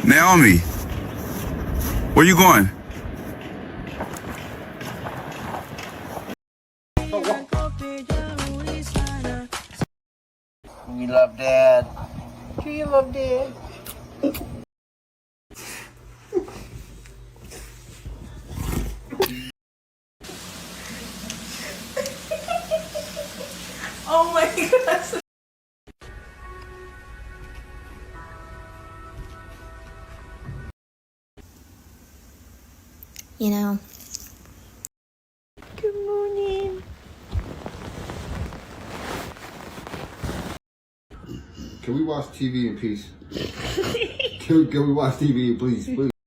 Naomi, where you going? We love Dad. Do you love Dad? Oh my gosh. You know, Good morning. Can we watch TV in peace? Can we watch TV in peace, please?